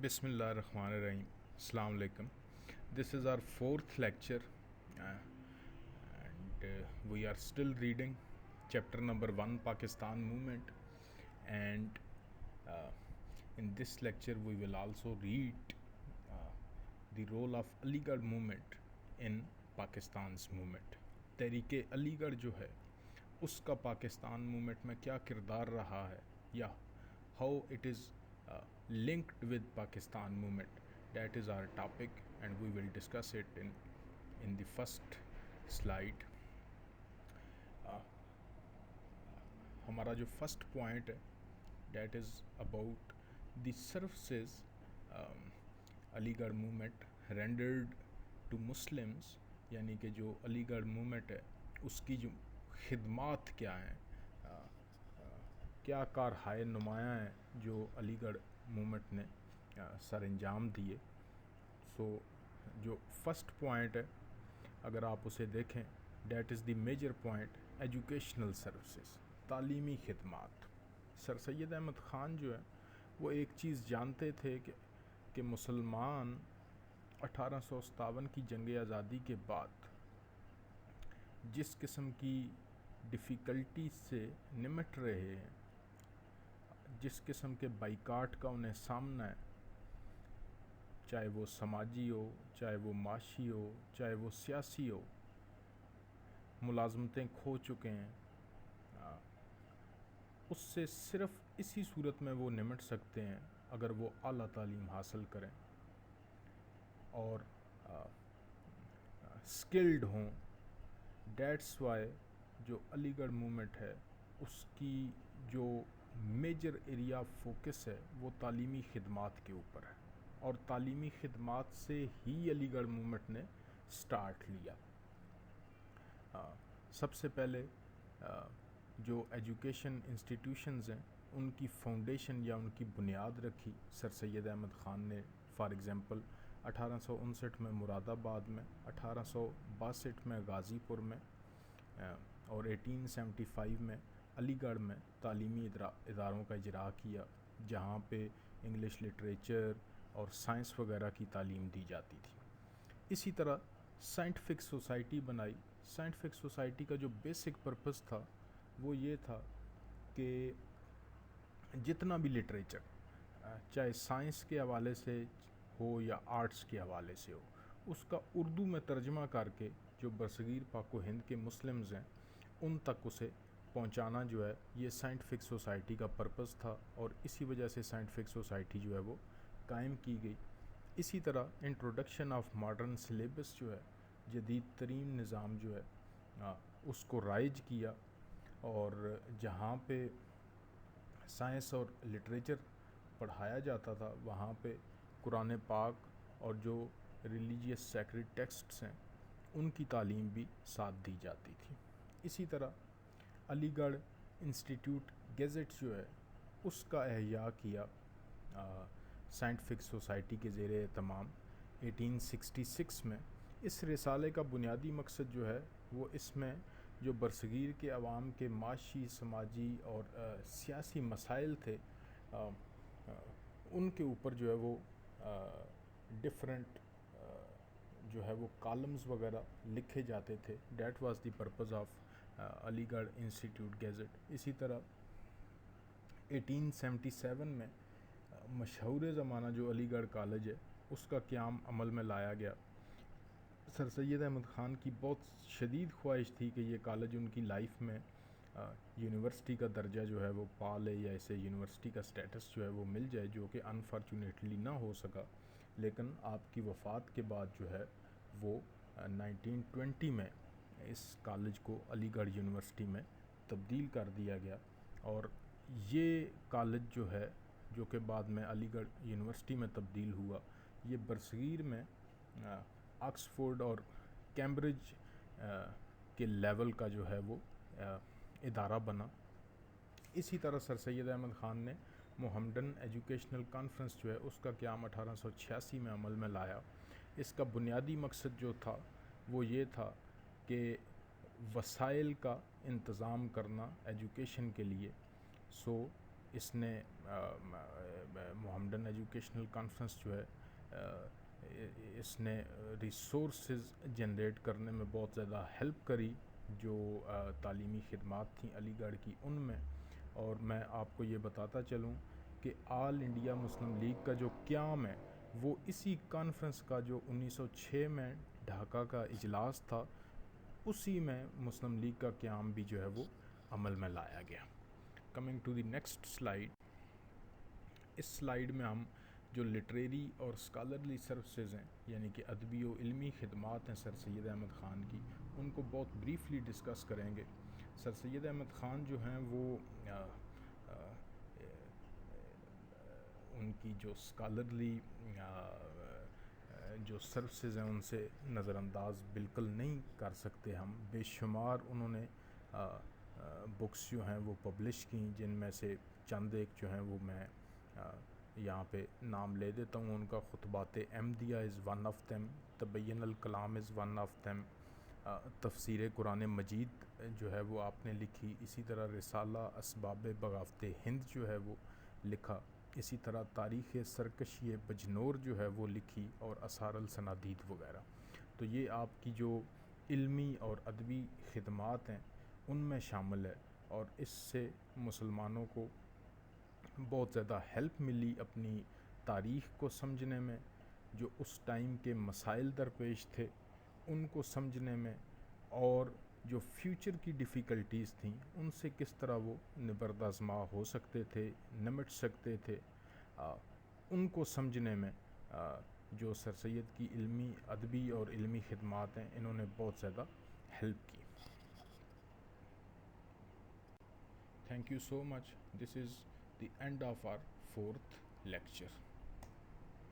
Bismillah ar-Rahman ar-Rahim. Assalamu alaikum. This is our fourth lecture, and we are still reading chapter number 1, Pakistan Movement. And uh, in this lecture, we will also read the role of Aligarh movement in Pakistan's movement. تحریک علی گڑھ جو ہے اس کا Pakistan movement میں کیا کردار رہا ہے یا how it is linked with Pakistan movement. That is our topic and we will discuss it in the first slide. ہمارا جو فرسٹ پوائنٹ ہے that is about the services علی گڑھ موومنٹ rendered to Muslims، یعنی کہ جو علی گڑھ movement ہے اس کی جو خدمات کیا ہیں، کیا کارہائے نمایاں ہیں جو علی گڑھ موومنٹ نے سر انجام دیے. سو جو فرسٹ پوائنٹ ہے اگر آپ اسے دیکھیں، that is the major point, educational services, تعلیمی خدمات. سر سید احمد خان جو ہے وہ ایک چیز جانتے تھے کہ مسلمان 1857 کی جنگ آزادی کے بعد جس قسم کی ڈیفیکلٹی سے نمٹ رہے ہیں، جس قسم کے بائیکاٹ کا انہیں سامنا ہے، چاہے وہ سماجی ہو، چاہے وہ معاشی ہو، چاہے وہ سیاسی ہو، ملازمتیں کھو چکے ہیں، اس سے صرف اسی صورت میں وہ نمٹ سکتے ہیں اگر وہ اعلیٰ تعلیم حاصل کریں اور اسکلڈ ہوں. دیٹس وائی جو علی گڑھ موومنٹ ہے اس کی جو میجر ایریا آف فوکس ہے وہ تعلیمی خدمات کے اوپر ہے، اور تعلیمی خدمات سے ہی علی گڑھ موومنٹ نے سٹارٹ لیا. سب سے پہلے جو ایجوکیشن انسٹیٹیوشنز ہیں ان کی فاؤنڈیشن یا ان کی بنیاد رکھی سر سید احمد خان نے. فار ایگزامپل 1859 میں مراد آباد میں، 1862 میں غازی پور میں، اور 1875 میں علی گڑھ میں تعلیمی اداروں کا اجرا کیا جہاں پہ انگلش لٹریچر اور سائنس وغیرہ کی تعلیم دی جاتی تھی. اسی طرح سائنٹیفک سوسائٹی بنائی. سائنٹیفک سوسائٹی کا جو بیسک پرپس تھا وہ یہ تھا کہ جتنا بھی لٹریچر چاہے سائنس کے حوالے سے ہو یا آرٹس کے حوالے سے ہو، اس کا اردو میں ترجمہ کر کے جو برصغیر پاک و ہند کے مسلمز ہیں ان تک اسے پہنچانا جو ہے یہ سائنٹیفک سوسائٹی کا پرپس تھا، اور اسی وجہ سے سائنٹیفک سوسائٹی جو ہے وہ قائم کی گئی. اسی طرح انٹروڈکشن آف ماڈرن سلیبس جو ہے، جدید ترین نظام جو ہے اس کو رائج کیا، اور جہاں پہ سائنس اور لٹریچر پڑھایا جاتا تھا وہاں پہ قرآن پاک اور جو ریلیجیس سیکرڈ ٹیکسٹس ہیں ان کی تعلیم بھی ساتھ دی جاتی تھی. اسی طرح علی گڑھ انسٹیٹیوٹ گیزٹ جو ہے اس کا احیاء کیا سائنٹیفک سوسائٹی کے زیر اہتمام 1866 میں. اس رسالے کا بنیادی مقصد جو ہے وہ اس میں جو برصغیر کے عوام کے معاشی، سماجی اور سیاسی مسائل تھے ان کے اوپر جو ہے وہ ڈفرینٹ جو ہے وہ کالمز وغیرہ لکھے جاتے تھے. That was the purpose of Aligarh institute gazette. اسی طرح 1877 میں مشہور زمانہ جو علی گڑھ کالج ہے اس کا قیام عمل میں لایا گیا. سر سید احمد خان کی بہت شدید خواہش تھی کہ یہ کالج ان کی لائف میں یونیورسٹی کا درجہ جو ہے وہ پا لے یا اسے یونیورسٹی کا سٹیٹس جو ہے وہ مل جائے، جو کہ انفارچونیٹلی نہ ہو سکا. لیکن آپ کی وفات کے بعد جو ہے وہ 1920 میں اس کالج کو علی گڑھ یونیورسٹی میں تبدیل کر دیا گیا، اور یہ کالج جو ہے جو کہ بعد میں علی گڑھ یونیورسٹی میں تبدیل ہوا، یہ برصغیر میں آکسفورڈ اور کیمبرج کے لیول کا جو ہے وہ ادارہ بنا. اسی طرح سر سید احمد خان نے محمدن ایجوکیشنل کانفرنس جو ہے اس کا قیام 1886 میں عمل میں لایا. اس کا بنیادی مقصد جو تھا وہ یہ تھا کہ وسائل کا انتظام کرنا ایجوکیشن کے لیے. سو اس نے محمدن لنڈن ایجوکیشنل کانفرنس جو ہے اس نے ریسورسز جنریٹ کرنے میں بہت زیادہ ہیلپ کری جو تعلیمی خدمات تھیں علی گڑھ کی ان میں. اور میں آپ کو یہ بتاتا چلوں کہ آل انڈیا مسلم لیگ کا جو قیام ہے وہ اسی کانفرنس کا جو 1906 میں ڈھاکہ کا اجلاس تھا اسی میں مسلم لیگ کا قیام بھی جو ہے وہ عمل میں لایا گیا. Coming to the next slide. اس سلائیڈ میں ہم جو لٹریری اور اسکالرلی سروسز ہیں یعنی کہ ادبی و علمی خدمات ہیں سر سید احمد خان کی ان کو بہت بریفلی ڈسکس کریں گے. سر سید احمد خان جو ہیں وہ ان کی جو اسکالرلی جو سروسز ہیں ان سے نظر انداز بالکل نہیں کر سکتے ہم. بے شمار انہوں نے بکس جو ہیں وہ پبلش کیں جن میں سے چند ایک جو ہیں وہ میں یہاں پہ نام لے دیتا ہوں ان کا. Khutbat Ahmadiya is one of them, Tabyin Alkalam is one of them, Tafsir Quran مجید جو ہے وہ آپ نے لکھی, اسی طرح رسالہ اسباب بغاوت ہند جو ہے وہ لکھا, اسی طرح تاریخ سرکشی بجنور جو ہے وہ لکھی, اور اثار الصنادید وغیرہ. تو یہ آپ کی جو علمی اور ادبی خدمات ہیں ان میں شامل ہے, اور اس سے مسلمانوں کو بہت زیادہ ہیلپ ملی اپنی تاریخ کو سمجھنے میں, جو اس ٹائم کے مسائل درپیش تھے ان کو سمجھنے میں, اور جو فیوچر کی ڈیفیکلٹیز تھیں ان سے کس طرح وہ نبردآزما ہو سکتے تھے, نمٹ سکتے تھے, ان کو سمجھنے میں جو سر سید کی علمی ادبی اور علمی خدمات ہیں انہوں نے بہت زیادہ ہیلپ کی. Thank you so much. This is the end of our 4th lecture.